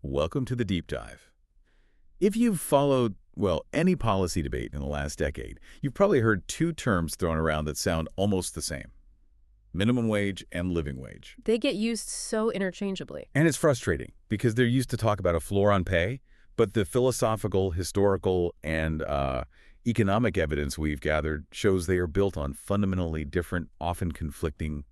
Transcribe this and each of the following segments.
Welcome to the deep dive. If you've followed, well, any policy debate in the last decade, you've probably heard two terms thrown around that sound almost the same: minimum wage and living wage. They get used so interchangeably. And it's frustrating because they're used to talk about a floor on pay, but the philosophical, historical, and economic evidence we've gathered shows they are built on fundamentally different, often conflicting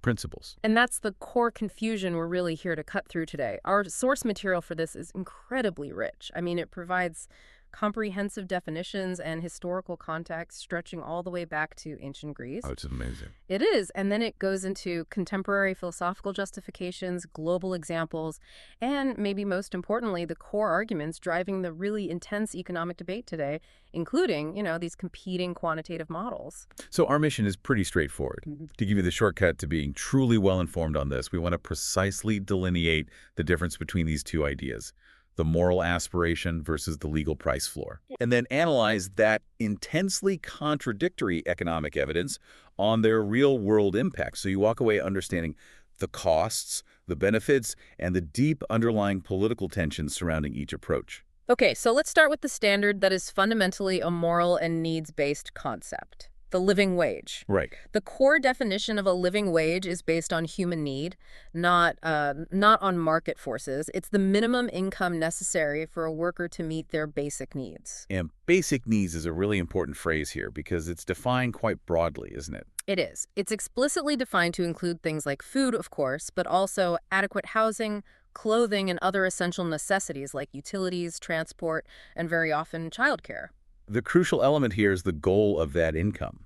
principles. And that's the core confusion we're really here to cut through today. Our source material for this is incredibly rich. I mean, it provides comprehensive definitions and historical context stretching all the way back to ancient Greece. Oh, it's amazing. It is. And then it goes into contemporary philosophical justifications, global examples, and maybe most importantly, the core arguments driving the really intense economic debate today, including, these competing quantitative models. So our mission is pretty straightforward. To give you the shortcut to being truly well-informed on this, we want to precisely delineate the difference between these two ideas: the moral aspiration versus the legal price floor, and then analyze that intensely contradictory economic evidence on their real-world impact, so you walk away understanding the costs, the benefits, and the deep underlying political tensions surrounding each approach. Okay, so let's start with the standard that is fundamentally a moral and needs-based concept: the living wage. Right. The core definition of a living wage is based on human need, not on market forces. It's the minimum income necessary for a worker to meet their basic needs. And basic needs is a really important phrase here because it's defined quite broadly, isn't it? It is. It's explicitly defined to include things like food, of course, but also adequate housing, clothing, and other essential necessities like utilities, transport, and very often childcare. The crucial element here is the goal of that income.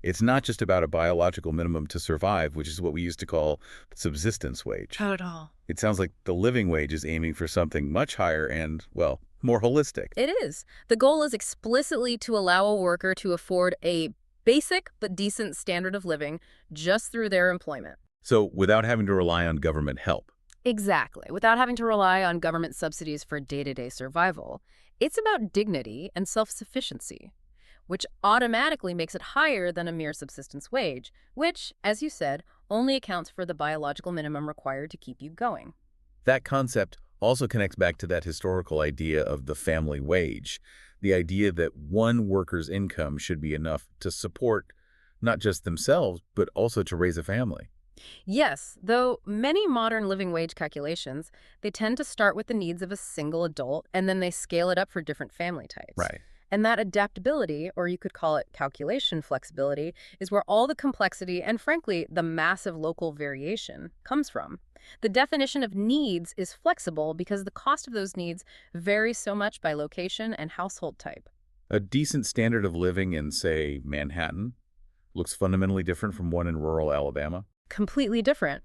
It's not just about a biological minimum to survive, which is what we used to call subsistence wage. Not at all. It sounds like the living wage is aiming for something much higher and, well, more holistic. It is. The goal is explicitly to allow a worker to afford a basic but decent standard of living just through their employment. So without having to rely on government help. Exactly. Without having to rely on government subsidies for day-to-day survival. It's about dignity and self-sufficiency, which automatically makes it higher than a mere subsistence wage, which, as you said, only accounts for the biological minimum required to keep you going. That concept also connects back to that historical idea of the family wage, the idea that one worker's income should be enough to support not just themselves, but also to raise a family. Yes, though many modern living wage calculations, they tend to start with the needs of a single adult, and then they scale it up for different family types. Right. And that adaptability, or you could call it calculation flexibility, is where all the complexity and, frankly, the massive local variation comes from. The definition of needs is flexible because the cost of those needs varies so much by location and household type. A decent standard of living in, say, Manhattan looks fundamentally different from one in rural Alabama. Completely different.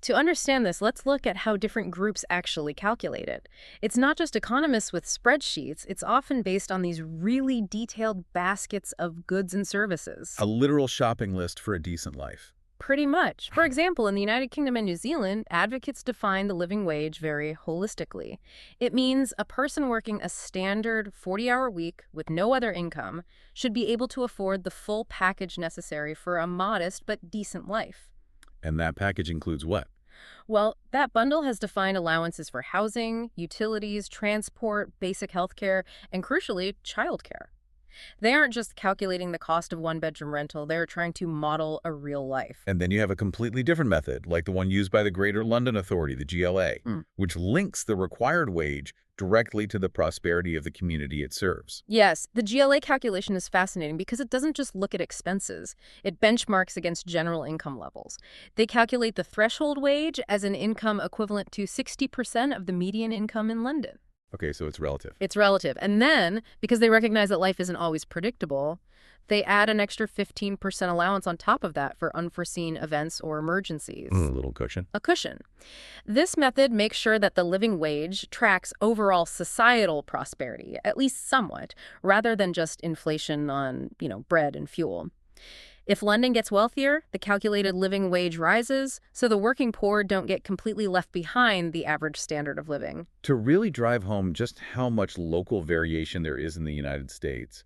To understand this, let's look at how different groups actually calculate it. It's not just economists with spreadsheets. It's often based on these really detailed baskets of goods and services. A literal shopping list for a decent life. Pretty much. For example, in the United Kingdom and New Zealand, advocates define the living wage very holistically. It means a person working a standard 40-hour week with no other income should be able to afford the full package necessary for a modest but decent life. And that package includes what? Well, that bundle has defined allowances for housing, utilities, transport, basic health care, and crucially, childcare. They aren't just calculating the cost of one-bedroom rental, they're trying to model a real life. And then you have a completely different method, like the one used by the Greater London Authority, the GLA, which links the required wage directly to the prosperity of the community it serves. Yes, the GLA calculation is fascinating because it doesn't just look at expenses. It benchmarks against general income levels. They calculate the threshold wage as an income equivalent to 60% of the median income in London. Okay, so it's relative. It's relative. And then, because they recognize that life isn't always predictable, they add an extra 15% allowance on top of that for unforeseen events or emergencies. A little cushion. A cushion. This method makes sure that the living wage tracks overall societal prosperity, at least somewhat, rather than just inflation on, bread and fuel. If London gets wealthier, the calculated living wage rises, so the working poor don't get completely left behind the average standard of living. To really drive home just how much local variation there is in the United States,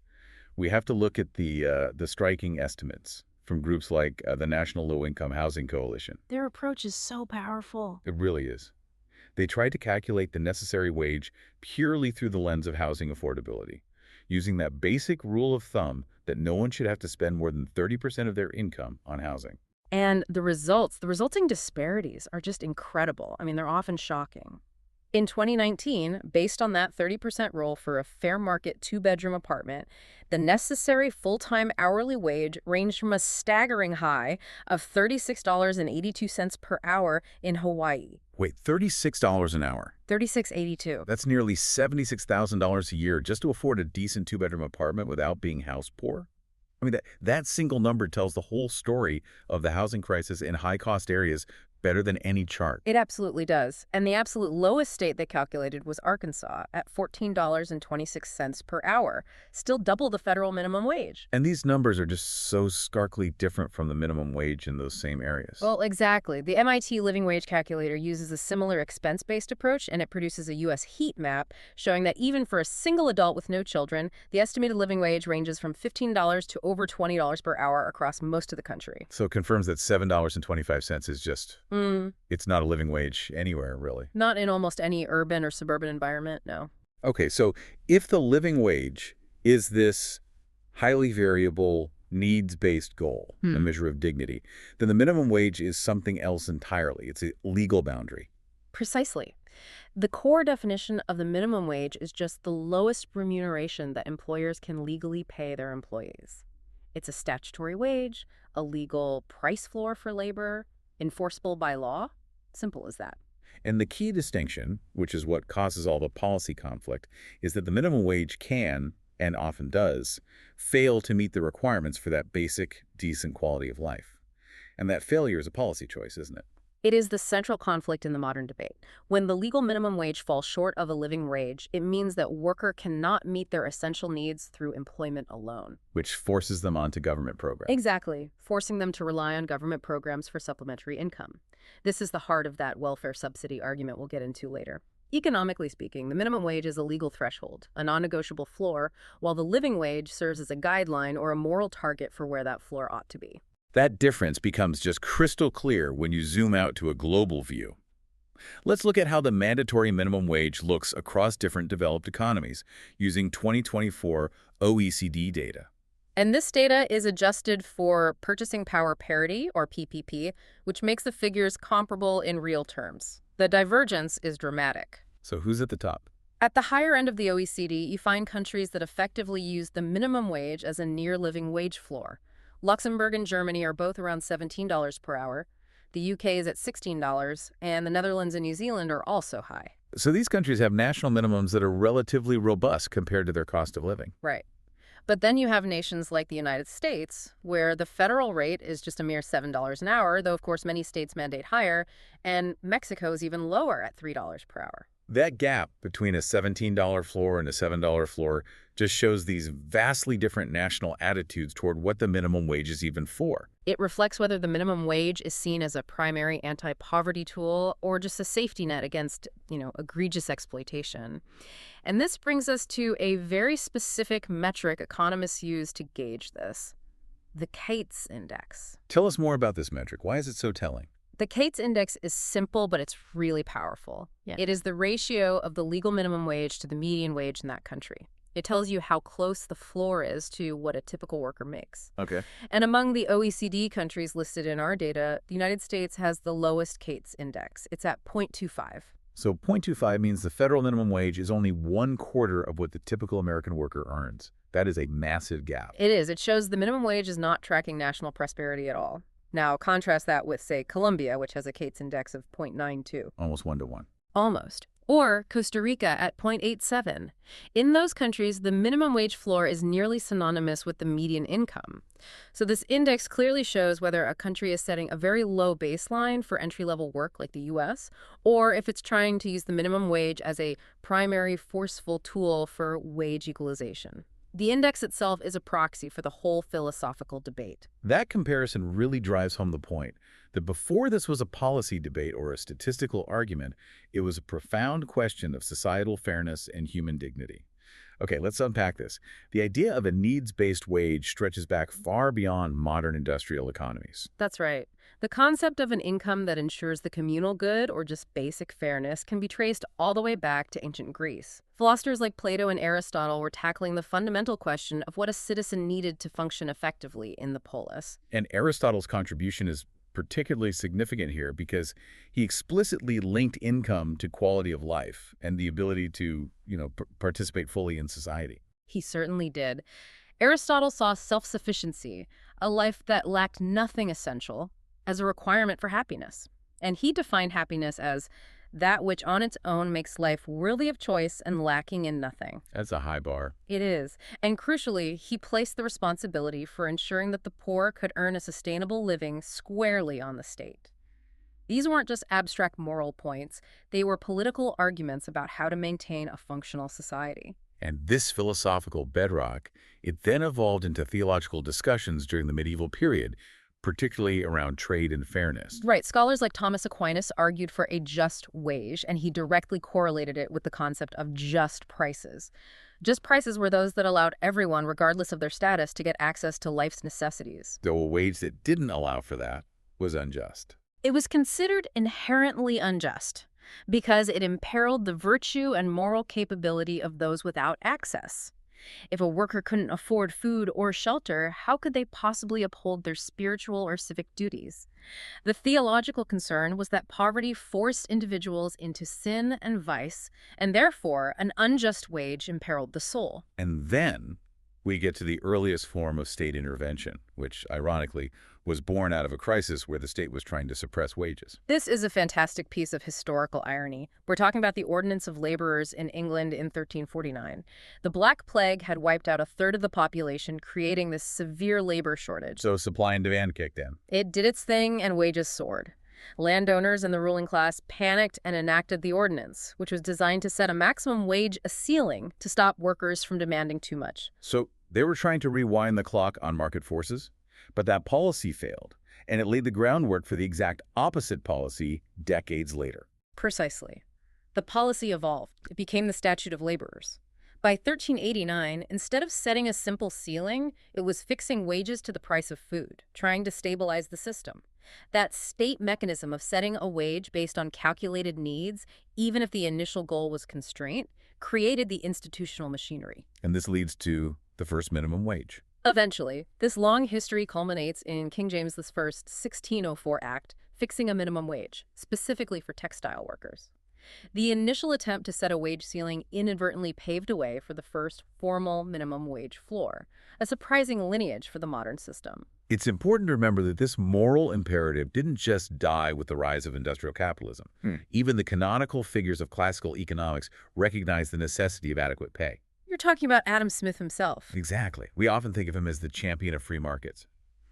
we have to look at the striking estimates from groups like the National Low-Income Housing Coalition. Their approach is so powerful. It really is. They tried to calculate the necessary wage purely through the lens of housing affordability, using that basic rule of thumb that no one should have to spend more than 30% of their income on housing. And the resulting disparities are just incredible. I mean, they're often shocking. In 2019, based on that 30% rule for a fair market two-bedroom apartment, the necessary full-time hourly wage ranged from a staggering high of $36.82 per hour in Hawaii. Wait, $36 an hour? $36.82. That's nearly $76,000 a year just to afford a decent two-bedroom apartment without being house poor? I mean, that single number tells the whole story of the housing crisis in high-cost areas better than any chart. It absolutely does. And the absolute lowest state they calculated was Arkansas at $14.26 per hour, still double the federal minimum wage. And these numbers are just so starkly different from the minimum wage in those same areas. Well, exactly. The MIT living wage calculator uses a similar expense-based approach, and it produces a U.S. heat map showing that even for a single adult with no children, the estimated living wage ranges from $15 to over $20 per hour across most of the country. So it confirms that $7.25 is just... It's not a living wage anywhere, really. Not in almost any urban or suburban environment, no. Okay, so if the living wage is this highly variable, needs-based goal, a measure of dignity, then the minimum wage is something else entirely. It's a legal boundary. Precisely. The core definition of the minimum wage is just the lowest remuneration that employers can legally pay their employees. It's a statutory wage, a legal price floor for labor, enforceable by law. Simple as that. And the key distinction, which is what causes all the policy conflict, is that the minimum wage can, and often does, fail to meet the requirements for that basic, decent quality of life. And that failure is a policy choice, isn't it? It is the central conflict in the modern debate. When the legal minimum wage falls short of a living wage, it means that worker cannot meet their essential needs through employment alone. Which forces them onto government programs. Exactly, forcing them to rely on government programs for supplementary income. This is the heart of that welfare subsidy argument we'll get into later. Economically speaking, the minimum wage is a legal threshold, a non-negotiable floor, while the living wage serves as a guideline or a moral target for where that floor ought to be. That difference becomes just crystal clear when you zoom out to a global view. Let's look at how the mandatory minimum wage looks across different developed economies using 2024 OECD data. And this data is adjusted for purchasing power parity, or PPP, which makes the figures comparable in real terms. The divergence is dramatic. So who's at the top? At the higher end of the OECD, you find countries that effectively use the minimum wage as a near-living wage floor. Luxembourg and Germany are both around $17 per hour. The UK is at $16, and the Netherlands and New Zealand are also high. So these countries have national minimums that are relatively robust compared to their cost of living. Right. But then you have nations like the United States, where the federal rate is just a mere $7 an hour, though of course many states mandate higher, and Mexico is even lower at $3 per hour. That gap between a $17 floor and a $7 floor just shows these vastly different national attitudes toward what the minimum wage is even for. It reflects whether the minimum wage is seen as a primary anti-poverty tool or just a safety net against, egregious exploitation. And this brings us to a very specific metric economists use to gauge this: the Cates Index. Tell us more about this metric. Why is it so telling? The Cates Index is simple, but it's really powerful. Yeah. It is the ratio of the legal minimum wage to the median wage in that country. It tells you how close the floor is to what a typical worker makes. Okay. And among the OECD countries listed in our data, the United States has the lowest Cates Index. It's at 0.25. So 0.25 means the federal minimum wage is only 1/4 of what the typical American worker earns. That is a massive gap. It is. It shows the minimum wage is not tracking national prosperity at all. Now, contrast that with, say, Colombia, which has a Cates Index of 0.92. Almost 1-to-1. Almost. Or Costa Rica at 0.87. In those countries, the minimum wage floor is nearly synonymous with the median income. So this index clearly shows whether a country is setting a very low baseline for entry-level work like the U.S., or if it's trying to use the minimum wage as a primary forceful tool for wage equalization. The index itself is a proxy for the whole philosophical debate. That comparison really drives home the point that before this was a policy debate or a statistical argument, it was a profound question of societal fairness and human dignity. Okay, let's unpack this. The idea of a needs-based wage stretches back far beyond modern industrial economies. That's right. The concept of an income that ensures the communal good or just basic fairness can be traced all the way back to ancient Greece. Philosophers like Plato and Aristotle were tackling the fundamental question of what a citizen needed to function effectively in the polis. And Aristotle's contribution is particularly significant here because he explicitly linked income to quality of life and the ability to, participate fully in society. He certainly did. Aristotle saw self-sufficiency, a life that lacked nothing essential, as a requirement for happiness. And he defined happiness as that which on its own makes life worthy of choice and lacking in nothing. That's a high bar. It is. And crucially, he placed the responsibility for ensuring that the poor could earn a sustainable living squarely on the state. These weren't just abstract moral points. They were political arguments about how to maintain a functional society. And this philosophical bedrock, it then evolved into theological discussions during the medieval period, particularly around trade and fairness. Right. Scholars like Thomas Aquinas argued for a just wage, and he directly correlated it with the concept of just prices. Just prices were those that allowed everyone, regardless of their status, to get access to life's necessities. Though a wage that didn't allow for that was unjust. It was considered inherently unjust because it imperiled the virtue and moral capability of those without access. If a worker couldn't afford food or shelter, how could they possibly uphold their spiritual or civic duties? The theological concern was that poverty forced individuals into sin and vice, and therefore an unjust wage imperiled the soul. And then we get to the earliest form of state intervention, which, ironically, was born out of a crisis where the state was trying to suppress wages. This is a fantastic piece of historical irony. We're talking about the Ordinance of Laborers in England in 1349. The Black Plague had wiped out a third of the population, creating this severe labor shortage. So supply and demand kicked in. It did its thing and wages soared. Landowners and the ruling class panicked and enacted the ordinance, which was designed to set a maximum wage, a ceiling, to stop workers from demanding too much. So they were trying to rewind the clock on market forces, but that policy failed, and it laid the groundwork for the exact opposite policy decades later. Precisely. The policy evolved. It became the Statute of Laborers. By 1389, instead of setting a simple ceiling, it was fixing wages to the price of food, trying to stabilize the system. That state mechanism of setting a wage based on calculated needs, even if the initial goal was constraint, created the institutional machinery. And this leads to the first minimum wage. Eventually, this long history culminates in King James I's 1604 Act, fixing a minimum wage, specifically for textile workers. The initial attempt to set a wage ceiling inadvertently paved a way for the first formal minimum wage floor, a surprising lineage for the modern system. It's important to remember that this moral imperative didn't just die with the rise of industrial capitalism. Even the canonical figures of classical economics recognized the necessity of adequate pay. You're talking about Adam Smith himself. Exactly. We often think of him as the champion of free markets.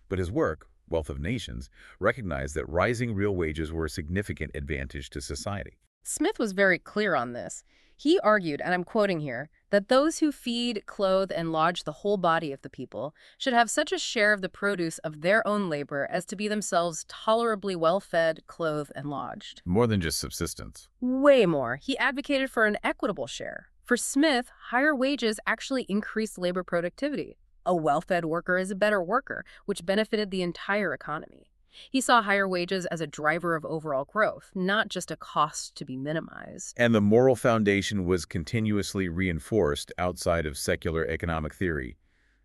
But his work, Wealth of Nations, recognized that rising real wages were a significant advantage to society. Smith was very clear on this. He argued, and I'm quoting here, that those who feed, clothe, and lodge the whole body of the people should have such a share of the produce of their own labor as to be themselves tolerably well-fed, clothed, and lodged. More than just subsistence. Way more. He advocated for an equitable share. For Smith, higher wages actually increased labor productivity. A well-fed worker is a better worker, which benefited the entire economy. He saw higher wages as a driver of overall growth, not just a cost to be minimized. And the moral foundation was continuously reinforced outside of secular economic theory,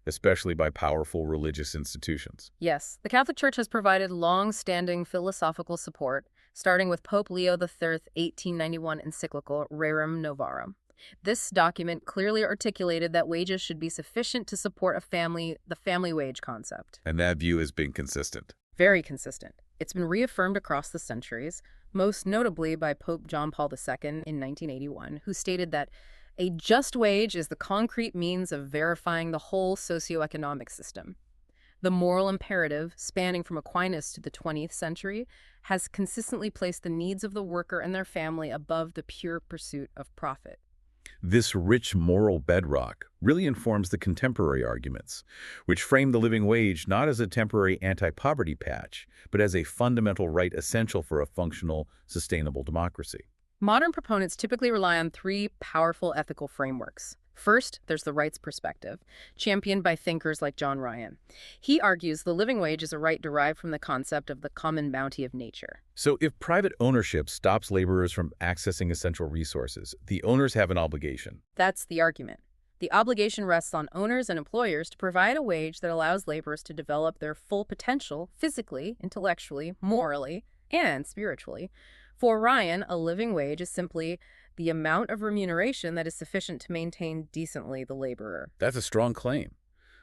especially by powerful religious institutions. Yes, the Catholic Church has provided long-standing philosophical support, starting with Pope Leo III's 1891 encyclical Rerum Novarum. This document clearly articulated that wages should be sufficient to support a family, the family wage concept. And that view has been consistent. Very consistent. It's been reaffirmed across the centuries, most notably by Pope John Paul II in 1981, who stated that a just wage is the concrete means of verifying the whole socioeconomic system. The moral imperative, spanning from Aquinas to the 20th century, has consistently placed the needs of the worker and their family above the pure pursuit of profit. This rich moral bedrock really informs the contemporary arguments, which frame the living wage not as a temporary anti-poverty patch, but as a fundamental right essential for a functional, sustainable democracy. Modern proponents typically rely on three powerful ethical frameworks. First, there's the rights perspective, championed by thinkers like John Ryan. He argues the living wage is a right derived from the concept of the common bounty of nature. So if private ownership stops laborers from accessing essential resources, the owners have an obligation. That's the argument. The obligation rests on owners and employers to provide a wage that allows laborers to develop their full potential physically, intellectually, morally, and spiritually. For Ryan, a living wage is simply the amount of remuneration that is sufficient to maintain decently the laborer. That's a strong claim,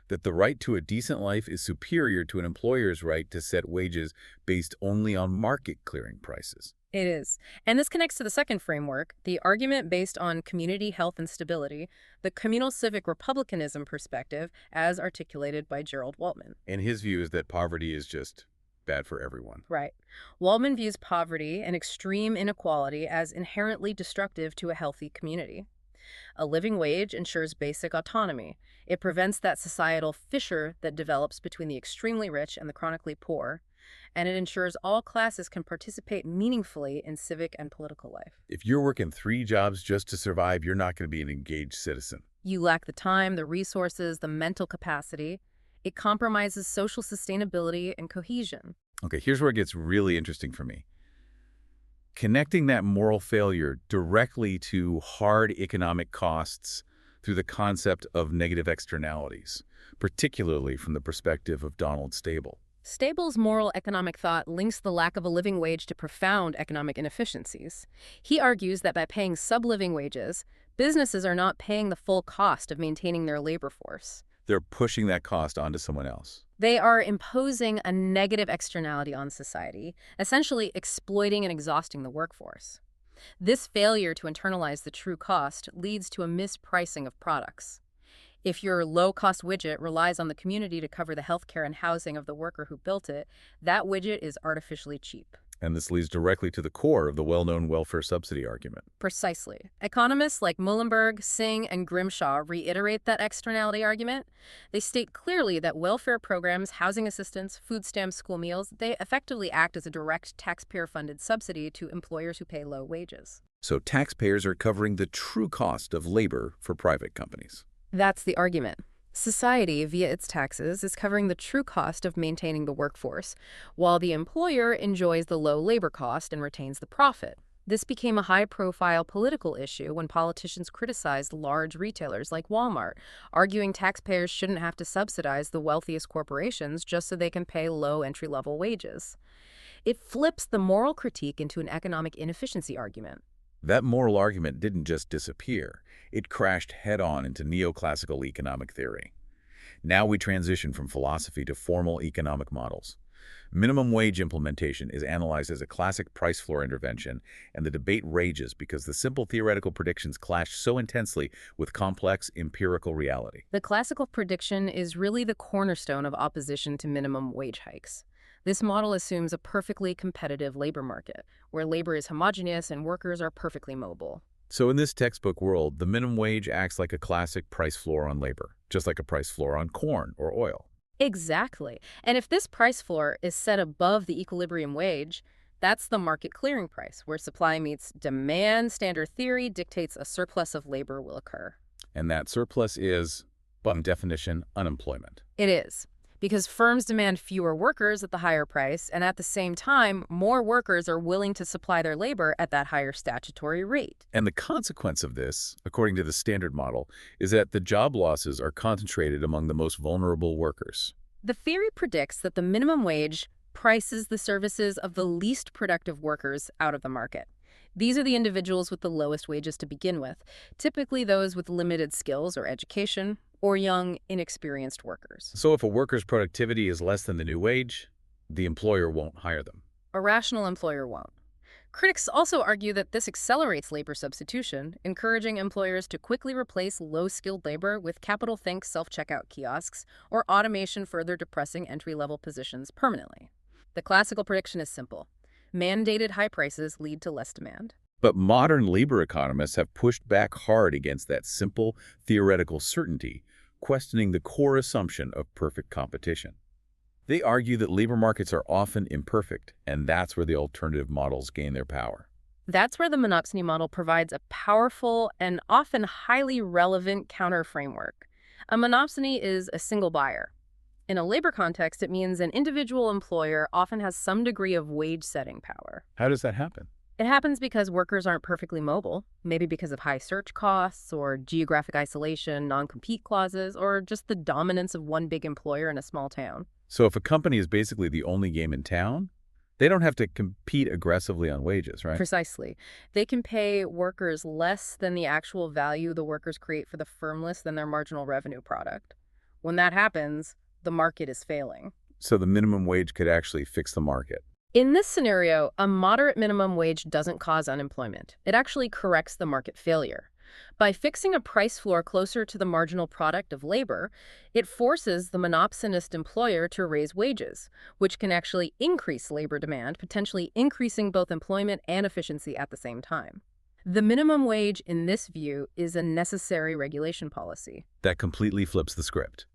that the right to a decent life is superior to an employer's right to set wages based only on market clearing prices. It is. And this connects to the second framework, the argument based on community health and stability, the communal civic republicanism perspective, as articulated by Gerald Waltman. And his view is that poverty is just bad for everyone. Right. Waltman views poverty and extreme inequality as inherently destructive to a healthy community. A living wage ensures basic autonomy. It prevents that societal fissure that develops between the extremely rich and the chronically poor, and it ensures all classes can participate meaningfully in civic and political life. If you're working 3 jobs just to survive, you're not going to be an engaged citizen. You lack the time, the resources, the mental capacity. It compromises social sustainability and cohesion. Okay, here's where it gets really interesting for me. Connecting that moral failure directly to hard economic costs through the concept of negative externalities, particularly from the perspective of Donald Stable. Stable's moral economic thought links the lack of a living wage to profound economic inefficiencies. He argues that by paying sub-living wages, businesses are not paying the full cost of maintaining their labor force. They're pushing that cost onto someone else. They are imposing a negative externality on society, essentially exploiting and exhausting the workforce. This failure to internalize the true cost leads to a mispricing of products. If your low-cost widget relies on the community to cover the healthcare and housing of the worker who built it, that widget is artificially cheap. And this leads directly to the core of the well-known welfare subsidy argument. Precisely. Economists like Muhlenberg, Singh, and Grimshaw reiterate that externality argument. They state clearly that welfare programs, housing assistance, food stamps, school meals, they effectively act as a direct taxpayer-funded subsidy to employers who pay low wages. So taxpayers are covering the true cost of labor for private companies. That's the argument. Society, via its taxes, is covering the true cost of maintaining the workforce, while the employer enjoys the low labor cost and retains the profit. This became a high-profile political issue when politicians criticized large retailers like Walmart, arguing taxpayers shouldn't have to subsidize the wealthiest corporations just so they can pay low entry-level wages. It flips the moral critique into an economic inefficiency argument. That moral argument didn't just disappear. It crashed head-on into neoclassical economic theory. Now we transition from philosophy to formal economic models. Minimum wage implementation is analyzed as a classic price floor intervention, and the debate rages because the simple theoretical predictions clash so intensely with complex empirical reality. The classical prediction is really the cornerstone of opposition to minimum wage hikes. This model assumes a perfectly competitive labor market, where labor is homogeneous and workers are perfectly mobile. So in this textbook world, the minimum wage acts like a classic price floor on labor, just like a price floor on corn or oil. Exactly. And if this price floor is set above the equilibrium wage, that's the market clearing price, where supply meets demand. Standard theory dictates a surplus of labor will occur. And that surplus is, by definition, unemployment. It is. Because firms demand fewer workers at the higher price, and at the same time, more workers are willing to supply their labor at that higher statutory rate. And the consequence of this, according to the standard model, is that the job losses are concentrated among the most vulnerable workers. The theory predicts that the minimum wage prices the services of the least productive workers out of the market. These are the individuals with the lowest wages to begin with, typically those with limited skills or education, or young, inexperienced workers. So if a worker's productivity is less than the new wage, the employer won't hire them. A rational employer won't. Critics also argue that this accelerates labor substitution, encouraging employers to quickly replace low-skilled labor with capital-think self-checkout kiosks or automation, further depressing entry-level positions permanently. The classical prediction is simple. Mandated high prices lead to less demand. But modern labor economists have pushed back hard against that simple theoretical certainty, questioning the core assumption of perfect competition. They argue that labor markets are often imperfect, and that's where the alternative models gain their power. That's where the monopsony model provides a powerful and often highly relevant counter framework. A monopsony is a single buyer. In a labor context, it means an individual employer often has some degree of wage setting power. How does that happen? It happens because workers aren't perfectly mobile, maybe because of high search costs or geographic isolation, non-compete clauses, or just the dominance of one big employer in a small town. So if a company is basically the only game in town, they don't have to compete aggressively on wages, right? Precisely. They can pay workers less than the actual value the workers create for the firm less than their marginal revenue product. When that happens, the market is failing. So the minimum wage could actually fix the market. In this scenario, a moderate minimum wage doesn't cause unemployment. It actually corrects the market failure. By fixing a price floor closer to the marginal product of labor, it forces the monopsonist employer to raise wages, which can actually increase labor demand, potentially increasing both employment and efficiency at the same time. The minimum wage, in this view, is a necessary regulation policy. That completely flips the script.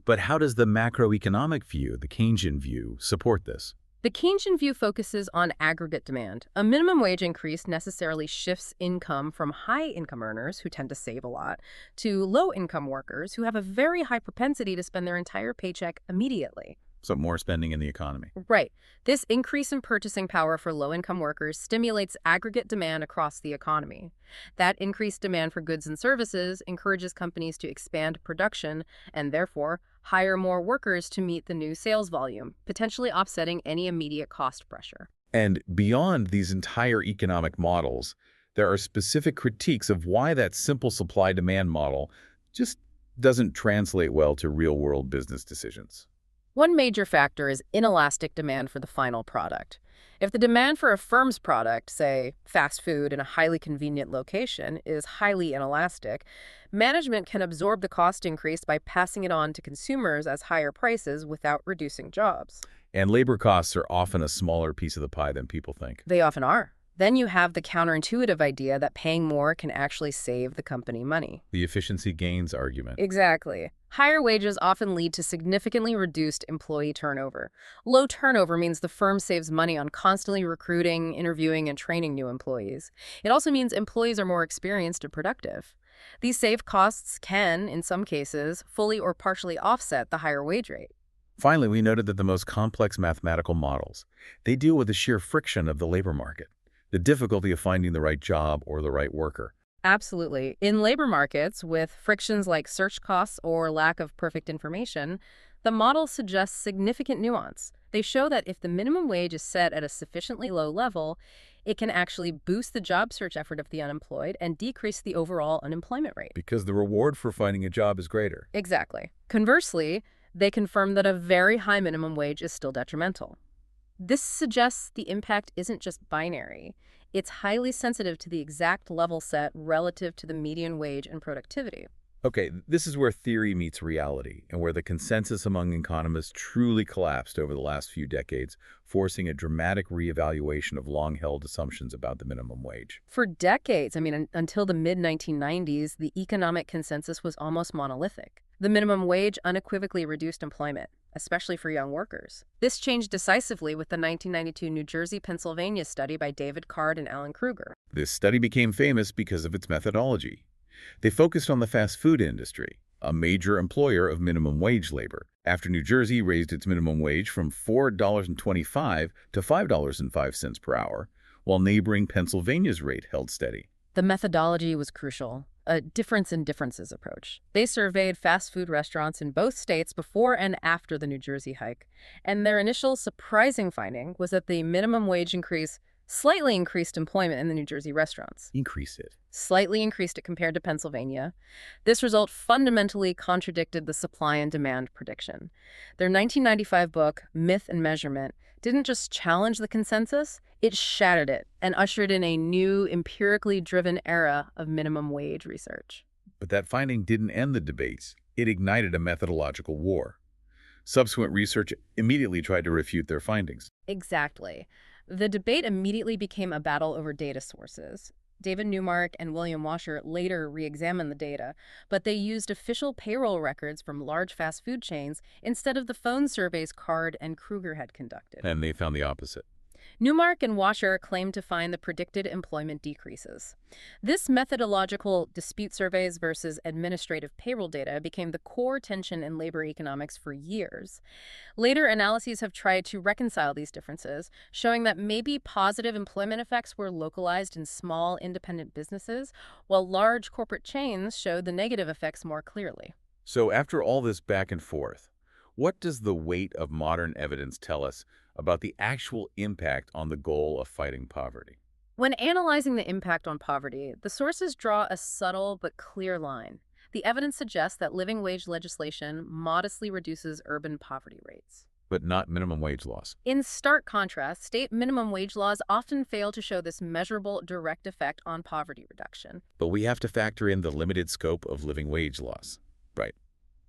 But how does the macroeconomic view, the Keynesian view, support this? The Keynesian view focuses on aggregate demand. A minimum wage increase necessarily shifts income from high-income earners, who tend to save a lot, to low-income workers, who have a very high propensity to spend their entire paycheck immediately. So more spending in the economy. Right. This increase in purchasing power for low-income workers stimulates aggregate demand across the economy. That increased demand for goods and services encourages companies to expand production and therefore hire more workers to meet the new sales volume, potentially offsetting any immediate cost pressure. And beyond these entire economic models, there are specific critiques of why that simple supply-demand model just doesn't translate well to real-world business decisions. One major factor is inelastic demand for the final product. If the demand for a firm's product, say fast food in a highly convenient location, is highly inelastic, management can absorb the cost increase by passing it on to consumers as higher prices without reducing jobs. And labor costs are often a smaller piece of the pie than people think. They often are. Then you have the counterintuitive idea that paying more can actually save the company money. The efficiency gains argument. Exactly. Higher wages often lead to significantly reduced employee turnover. Low turnover means the firm saves money on constantly recruiting, interviewing, and training new employees. It also means employees are more experienced and productive. These saved costs can, in some cases, fully or partially offset the higher wage rate. Finally, we noted that the most complex mathematical models, they deal with the sheer friction of the labor market, the difficulty of finding the right job or the right worker. Absolutely. In labor markets, with frictions like search costs or lack of perfect information, the model suggests significant nuance. They show that if the minimum wage is set at a sufficiently low level, it can actually boost the job search effort of the unemployed and decrease the overall unemployment rate. Because the reward for finding a job is greater. Exactly. Conversely, they confirm that a very high minimum wage is still detrimental. This suggests the impact isn't just binary. It's highly sensitive to the exact level set relative to the median wage and productivity. Okay, this is where theory meets reality and where the consensus among economists truly collapsed over the last few decades, forcing a dramatic reevaluation of long-held assumptions about the minimum wage. For decades, until the mid-1990s, the economic consensus was almost monolithic. The minimum wage unequivocally reduced employment, especially for young workers. This changed decisively with the 1992 New Jersey-Pennsylvania study by Card and Krueger. This study became famous because of its methodology. They focused on the fast food industry, a major employer of minimum wage labor, after New Jersey raised its minimum wage from $4.25 to $5.05 per hour, while neighboring Pennsylvania's rate held steady. The methodology was crucial, a difference in differences approach. They surveyed fast food restaurants in both states before and after the New Jersey hike, and their initial surprising finding was that the minimum wage increase slightly increased employment in the New Jersey restaurants. Increase it. Slightly increased it compared to Pennsylvania. This result fundamentally contradicted the supply and demand prediction. Their 1995 book, Myth and Measurement, didn't just challenge the consensus, it shattered it and ushered in a new, empirically driven era of minimum wage research. But that finding didn't end the debates. It ignited a methodological war. Subsequent research immediately tried to refute their findings. Exactly. The debate immediately became a battle over data sources. David Newmark and William Washer later re-examined the data, but they used official payroll records from large fast food chains instead of the phone surveys Card and Krueger had conducted. And they found the opposite. Newmark and Washer claim to find the predicted employment decreases. This methodological dispute surveys versus administrative payroll data became the core tension in labor economics for years. Later analyses have tried to reconcile these differences, showing that maybe positive employment effects were localized in small independent businesses, while large corporate chains showed the negative effects more clearly. So after all this back and forth, what does the weight of modern evidence tell us about the actual impact on the goal of fighting poverty? When analyzing the impact on poverty, the sources draw a subtle but clear line. The evidence suggests that living wage legislation modestly reduces urban poverty rates. But not minimum wage laws. In stark contrast, state minimum wage laws often fail to show this measurable direct effect on poverty reduction. But we have to factor in the limited scope of living wage laws. Right.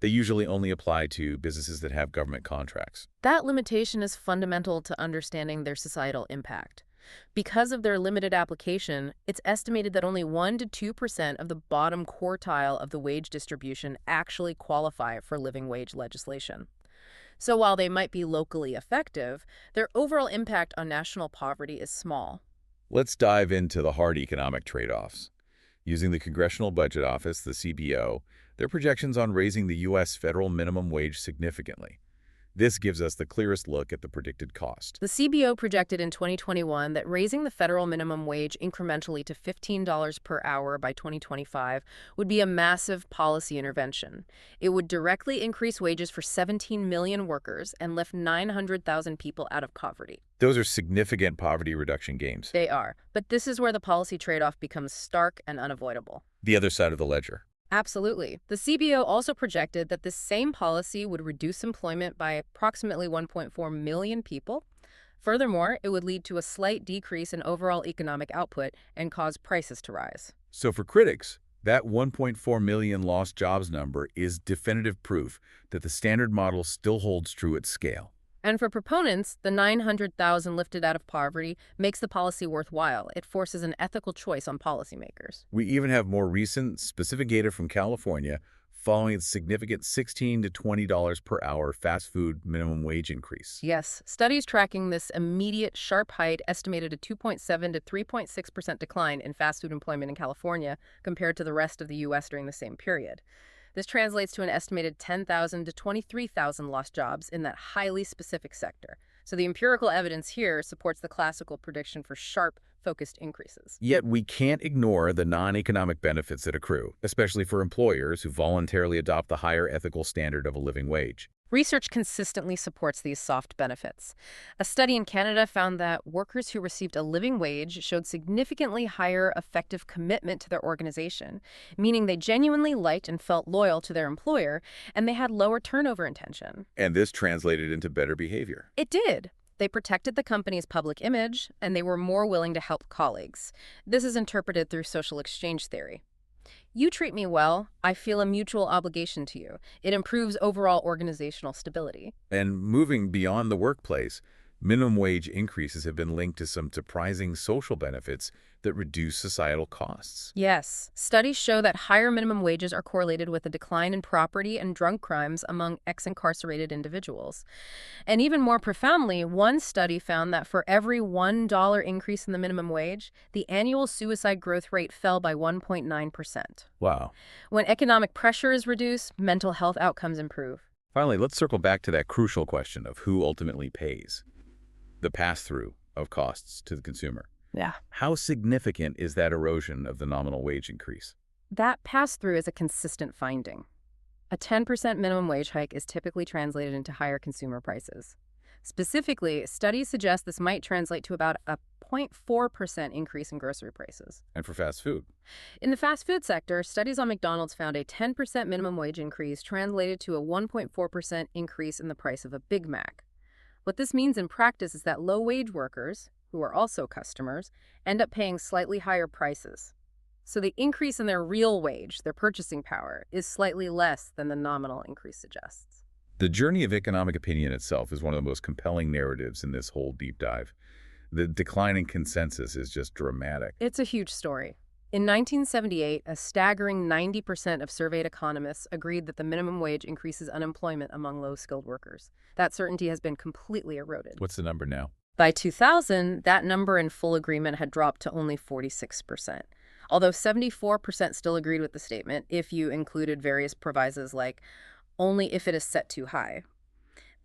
They usually only apply to businesses that have government contracts. That limitation is fundamental to understanding their societal impact. Because of their limited application, it's estimated that only 1 to 2% of the bottom quartile of the wage distribution actually qualify for living wage legislation. So while they might be locally effective, their overall impact on national poverty is small. Let's dive into the hard economic trade-offs. Using the Congressional Budget Office, the CBO, their projections on raising the U.S. federal minimum wage significantly. This gives us the clearest look at the predicted cost. The CBO projected in 2021 that raising the federal minimum wage incrementally to $15 per hour by 2025 would be a massive policy intervention. It would directly increase wages for 17 million workers and lift 900,000 people out of poverty. Those are significant poverty reduction gains. They are, but this is where the policy trade-off becomes stark and unavoidable. The other side of the ledger. Absolutely. The CBO also projected that this same policy would reduce employment by approximately 1.4 million people. Furthermore, it would lead to a slight decrease in overall economic output and cause prices to rise. So for critics, that 1.4 million lost jobs number is definitive proof that the standard model still holds true at scale. And for proponents, the 900,000 lifted out of poverty makes the policy worthwhile. It forces an ethical choice on policymakers. We even have more recent, specific data from California following its significant $16 to $20 per hour fast food minimum wage increase. Yes, studies tracking this immediate sharp hike estimated a 2.7 to 3.6% decline in fast food employment in California compared to the rest of the U.S. during the same period. This translates to an estimated 10,000 to 23,000 lost jobs in that highly specific sector. So the empirical evidence here supports the classical prediction for sharp, focused increases. Yet we can't ignore the non-economic benefits that accrue, especially for employers who voluntarily adopt the higher ethical standard of a living wage. Research consistently supports these soft benefits. A study in Canada found that workers who received a living wage showed significantly higher effective commitment to their organization, meaning they genuinely liked and felt loyal to their employer, and they had lower turnover intention. And this translated into better behavior. It did. They protected the company's public image, and they were more willing to help colleagues. This is interpreted through social exchange theory. You treat me well, I feel a mutual obligation to you. It improves overall organizational stability. And moving beyond the workplace, minimum wage increases have been linked to some surprising social benefits that reduce societal costs. Yes, studies show that higher minimum wages are correlated with a decline in property and drug crimes among ex-incarcerated individuals. And even more profoundly, one study found that for every $1 increase in the minimum wage, the annual suicide growth rate fell by 1.9%. Wow. When economic pressure is reduced, mental health outcomes improve. Finally, let's circle back to that crucial question of who ultimately pays. The pass-through of costs to the consumer. Yeah. How significant is that erosion of the nominal wage increase? That pass-through is a consistent finding. A 10% minimum wage hike is typically translated into higher consumer prices. Specifically, studies suggest this might translate to about a 0.4% increase in grocery prices. And for fast food? In the fast food sector, studies on McDonald's found a 10% minimum wage increase translated to a 1.4% increase in the price of a Big Mac. What this means in practice is that low-wage workers, who are also customers, end up paying slightly higher prices. So the increase in their real wage, their purchasing power, is slightly less than the nominal increase suggests. The journey of economic opinion itself is one of the most compelling narratives in this whole deep dive. The declining consensus is just dramatic. It's a huge story. In 1978, a staggering 90% of surveyed economists agreed that the minimum wage increases unemployment among low-skilled workers. That certainty has been completely eroded. What's the number now? By 2000, that number in full agreement had dropped to only 46%, although 74% still agreed with the statement if you included various provisos like only if it is set too high.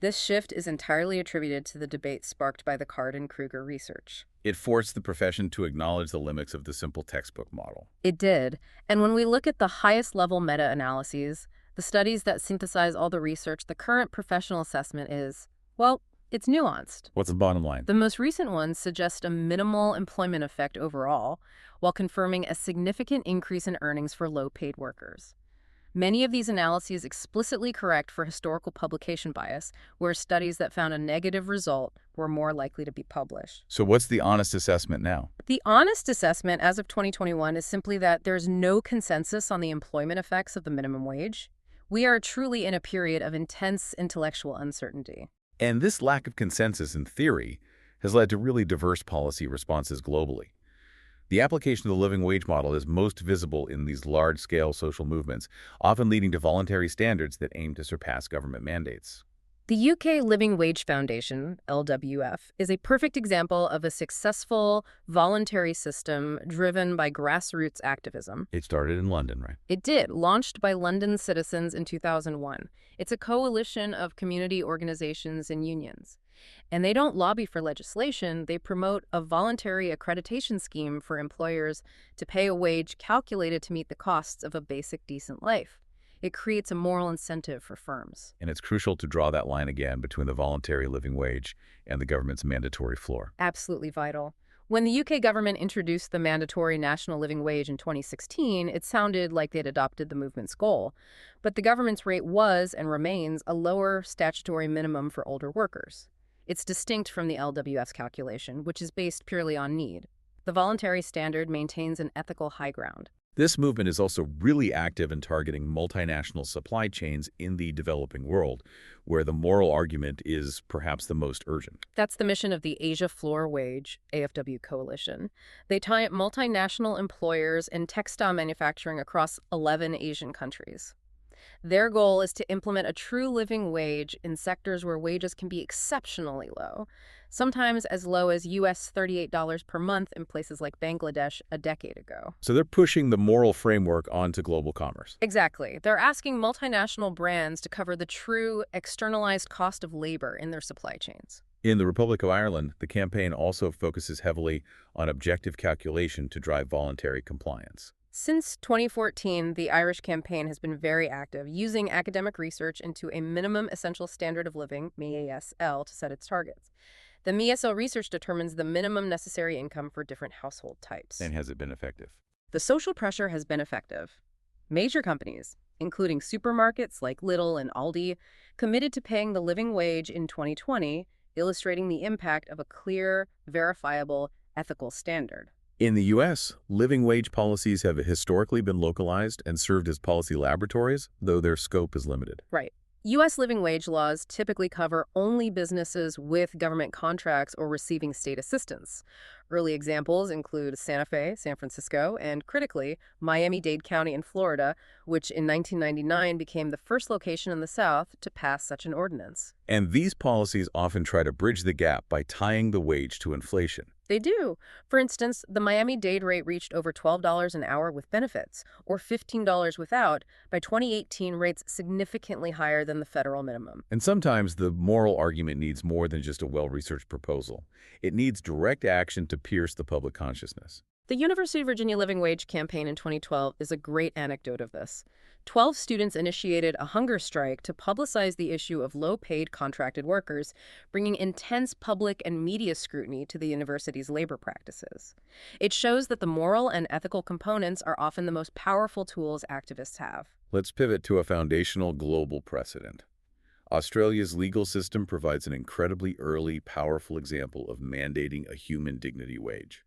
This shift is entirely attributed to the debate sparked by the Card and Krueger research. It forced the profession to acknowledge the limits of the simple textbook model. It did. And when we look at the highest level meta-analyses, the studies that synthesize all the research, the current professional assessment is, well, it's nuanced. What's the bottom line? The most recent ones suggest a minimal employment effect overall, while confirming a significant increase in earnings for low-paid workers. Many of these analyses explicitly correct for historical publication bias, where studies that found a negative result were more likely to be published. So what's the honest assessment now? The honest assessment as of 2021 is simply that there's no consensus on the employment effects of the minimum wage. We are truly in a period of intense intellectual uncertainty. And this lack of consensus in theory has led to really diverse policy responses globally. The application of the living wage model is most visible in these large-scale social movements, often leading to voluntary standards that aim to surpass government mandates. The UK Living Wage Foundation, LWF, is a perfect example of a successful voluntary system driven by grassroots activism. It started in London, right? It did, launched by London citizens in 2001. It's a coalition of community organizations and unions. And they don't lobby for legislation, they promote a voluntary accreditation scheme for employers to pay a wage calculated to meet the costs of a basic, decent life. It creates a moral incentive for firms. And it's crucial to draw that line again between the voluntary living wage and the government's mandatory floor. Absolutely vital. When the UK government introduced the mandatory national living wage in 2016, it sounded like they'd adopted the movement's goal. But the government's rate was and remains a lower statutory minimum for older workers. It's distinct from the LWF's calculation, which is based purely on need. The voluntary standard maintains an ethical high ground. This movement is also really active in targeting multinational supply chains in the developing world, where the moral argument is perhaps the most urgent. That's the mission of the Asia Floor Wage, AFW Coalition. They tie up multinational employers in textile manufacturing across 11 Asian countries. Their goal is to implement a true living wage in sectors where wages can be exceptionally low, sometimes as low as US $38 per month in places like Bangladesh a decade ago. So they're pushing the moral framework onto global commerce. Exactly. They're asking multinational brands to cover the true externalized cost of labor in their supply chains. In the Republic of Ireland, the campaign also focuses heavily on objective calculation to drive voluntary compliance. Since 2014, the Irish campaign has been very active, using academic research into a minimum essential standard of living, MIESL, to set its targets. The MIESL research determines the minimum necessary income for different household types. And has it been effective? The social pressure has been effective. Major companies, including supermarkets like Lidl and Aldi, committed to paying the living wage in 2020, illustrating the impact of a clear, verifiable, ethical standard. In the U.S., living wage policies have historically been localized and served as policy laboratories, though their scope is limited. Right. U.S. living wage laws typically cover only businesses with government contracts or receiving state assistance. Early examples include Santa Fe, San Francisco, and, critically, Miami-Dade County in Florida, which in 1999 became the first location in the South to pass such an ordinance. And these policies often try to bridge the gap by tying the wage to inflation. They do. For instance, the Miami-Dade rate reached over $12 an hour with benefits, or $15 without, by 2018, rates significantly higher than the federal minimum. And sometimes the moral argument needs more than just a well-researched proposal. It needs direct action to pierce the public consciousness. The University of Virginia Living Wage campaign in 2012 is a great anecdote of this. 12 students initiated a hunger strike to publicize the issue of low-paid contracted workers, bringing intense public and media scrutiny to the university's labor practices. It shows that the moral and ethical components are often the most powerful tools activists have. Let's pivot to a foundational global precedent. Australia's legal system provides an incredibly early, powerful example of mandating a human dignity wage.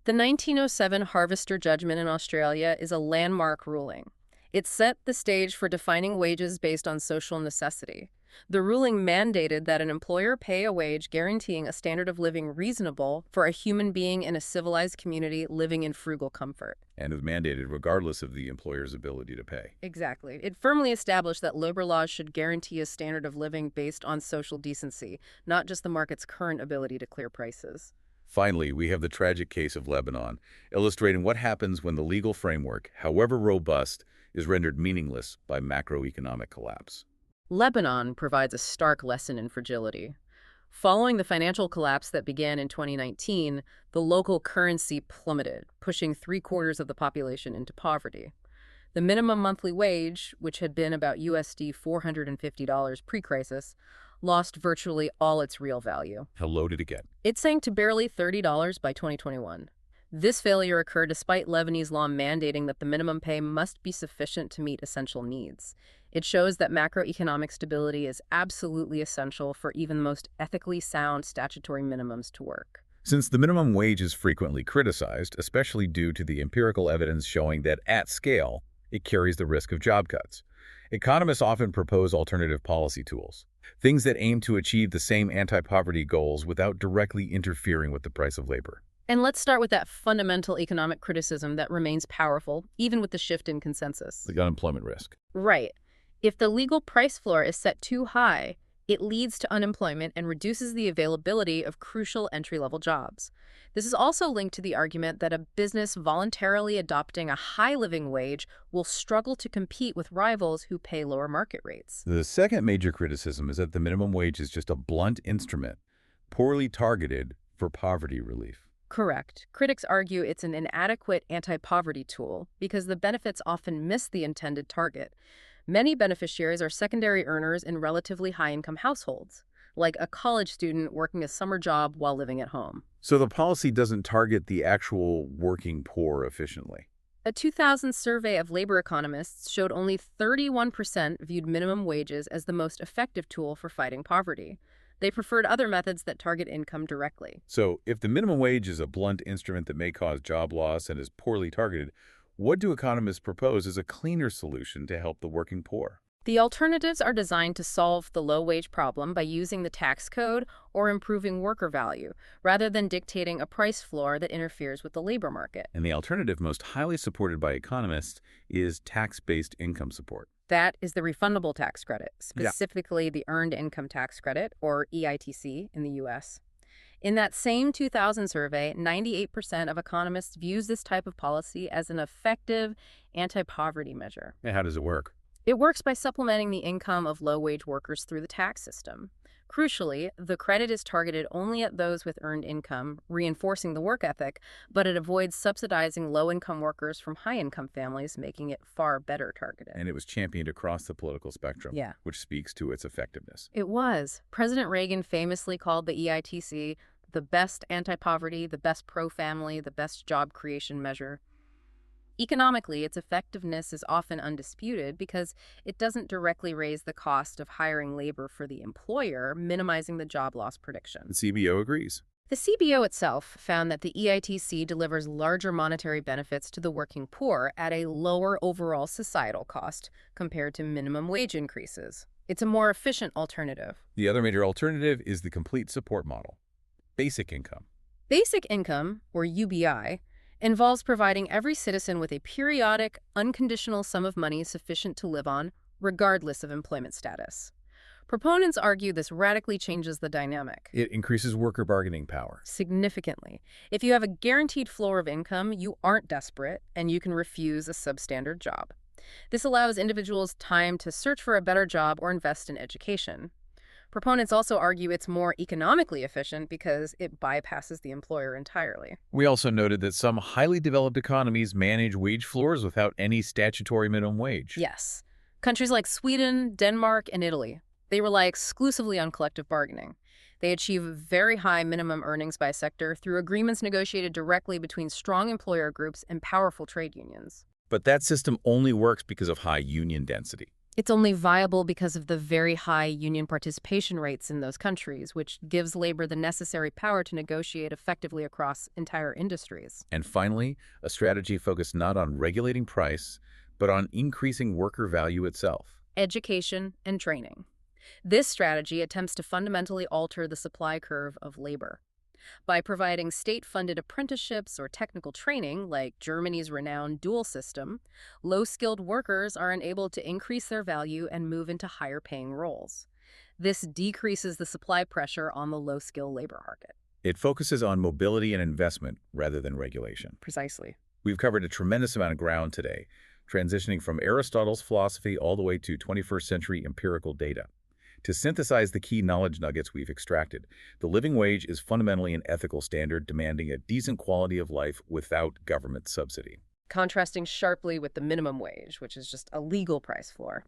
The 1907 Harvester judgment in Australia is a landmark ruling. It set the stage for defining wages based on social necessity. The ruling mandated that an employer pay a wage guaranteeing a standard of living reasonable for a human being in a civilized community living in frugal comfort. And is mandated regardless of the employer's ability to pay. Exactly. It firmly established that labor laws should guarantee a standard of living based on social decency, not just the market's current ability to clear prices. Finally, we have the tragic case of Lebanon, illustrating what happens when the legal framework, however robust, is rendered meaningless by macroeconomic collapse. Lebanon provides a stark lesson in fragility. Following the financial collapse that began in 2019, the local currency plummeted, pushing 3/4 of the population into poverty. The minimum monthly wage, which had been about USD $450 pre-crisis, lost virtually all its real value. How low did it get? It sank to barely $30 by 2021. This failure occurred despite Lebanese law mandating that the minimum pay must be sufficient to meet essential needs. It shows that macroeconomic stability is absolutely essential for even the most ethically sound statutory minimums to work. Since the minimum wage is frequently criticized, especially due to the empirical evidence showing that at scale, it carries the risk of job cuts, economists often propose alternative policy tools, things that aim to achieve the same anti-poverty goals without directly interfering with the price of labor. And let's start with that fundamental economic criticism that remains powerful, even with the shift in consensus. The unemployment risk. Right. If the legal price floor is set too high, it leads to unemployment and reduces the availability of crucial entry-level jobs. This is also linked to the argument that a business voluntarily adopting a high living wage will struggle to compete with rivals who pay lower market rates. The second major criticism is that the minimum wage is just a blunt instrument, poorly targeted for poverty relief. Correct. Critics argue it's an inadequate anti-poverty tool because the benefits often miss the intended target. Many beneficiaries are secondary earners in relatively high-income households, like a college student working a summer job while living at home. So the policy doesn't target the actual working poor efficiently. A 2000 survey of labor economists showed only 31% viewed minimum wages as the most effective tool for fighting poverty. They preferred other methods that target income directly. So if the minimum wage is a blunt instrument that may cause job loss and is poorly targeted, what do economists propose as a cleaner solution to help the working poor? The alternatives are designed to solve the low-wage problem by using the tax code or improving worker value, rather than dictating a price floor that interferes with the labor market. And the alternative most highly supported by economists is tax-based income support. That is the refundable tax credit, specifically the Earned Income Tax Credit, or EITC, in the U.S. In that same 2000 survey, 98% of economists views this type of policy as an effective anti-poverty measure. And how does it work? It works by supplementing the income of low-wage workers through the tax system. Crucially, the credit is targeted only at those with earned income, reinforcing the work ethic, but it avoids subsidizing low-income workers from high-income families, making it far better targeted. And it was championed across the political spectrum, Yeah. which speaks to its effectiveness. It was. President Reagan famously called the EITC the best anti-poverty, the best pro-family, the best job creation measure. Economically, its effectiveness is often undisputed because it doesn't directly raise the cost of hiring labor for the employer, minimizing the job loss prediction. The CBO agrees. The CBO itself found that the EITC delivers larger monetary benefits to the working poor at a lower overall societal cost compared to minimum wage increases. It's a more efficient alternative. The other major alternative is the complete support model. Basic income. Basic income, or UBI, involves providing every citizen with a periodic, unconditional sum of money sufficient to live on, regardless of employment status. Proponents argue this radically changes the dynamic. It increases worker bargaining power. Significantly. If you have a guaranteed floor of income, you aren't desperate, and you can refuse a substandard job. This allows individuals time to search for a better job or invest in education. Proponents also argue it's more economically efficient because it bypasses the employer entirely. We also noted that some highly developed economies manage wage floors without any statutory minimum wage. Yes. Countries like Sweden, Denmark, and Italy, they rely exclusively on collective bargaining. They achieve very high minimum earnings by sector through agreements negotiated directly between strong employer groups and powerful trade unions. But that system only works because of high union density. It's only viable because of the very high union participation rates in those countries, which gives labor the necessary power to negotiate effectively across entire industries. And finally, a strategy focused not on regulating price, but on increasing worker value itself. Education and training. This strategy attempts to fundamentally alter the supply curve of labor. By providing state-funded apprenticeships or technical training, like Germany's renowned dual system, low-skilled workers are enabled to increase their value and move into higher-paying roles. This decreases the supply pressure on the low-skill labor market. It focuses on mobility and investment rather than regulation. Precisely. We've covered a tremendous amount of ground today, transitioning from Aristotle's philosophy all the way to 21st century empirical data. To synthesize the key knowledge nuggets we've extracted, the living wage is fundamentally an ethical standard demanding a decent quality of life without government subsidy. Contrasting sharply with the minimum wage, which is just a legal price floor.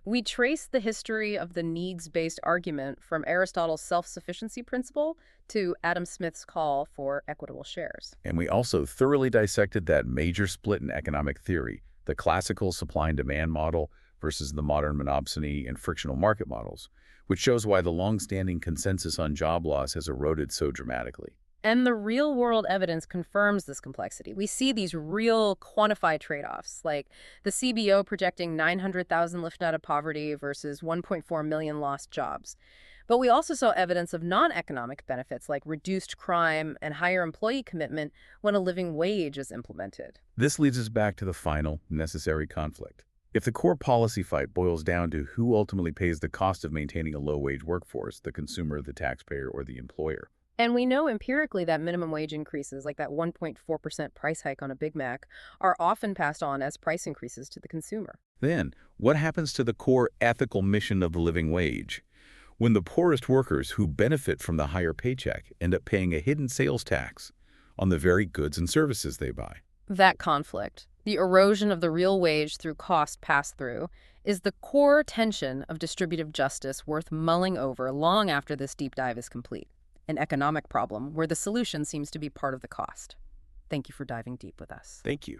We trace the history of the needs-based argument from Aristotle's self-sufficiency principle to Adam Smith's call for equitable shares. And we also thoroughly dissected that major split in economic theory, the classical supply and demand model versus the modern monopsony and frictional market models, which shows why the long-standing consensus on job loss has eroded so dramatically. And the real-world evidence confirms this complexity. We see these real quantified trade-offs, like the CBO projecting 900,000 lifted out of poverty versus 1.4 million lost jobs. But we also saw evidence of non-economic benefits like reduced crime and higher employee commitment when a living wage is implemented. This leads us back to the final, necessary conflict. If the core policy fight boils down to who ultimately pays the cost of maintaining a low-wage workforce, the consumer, the taxpayer, or the employer, And we know empirically that minimum wage increases, like that 1.4% price hike on a Big Mac, are often passed on as price increases to the consumer. then what happens to the core ethical mission of the living wage? When the poorest workers who benefit from the higher paycheck end up paying a hidden sales tax on the very goods and services they buy. That conflict, the erosion of the real wage through cost pass-through, is the core tension of distributive justice worth mulling over long after this deep dive is complete. An economic problem where the solution seems to be part of the cost. Thank you for diving deep with us. Thank you.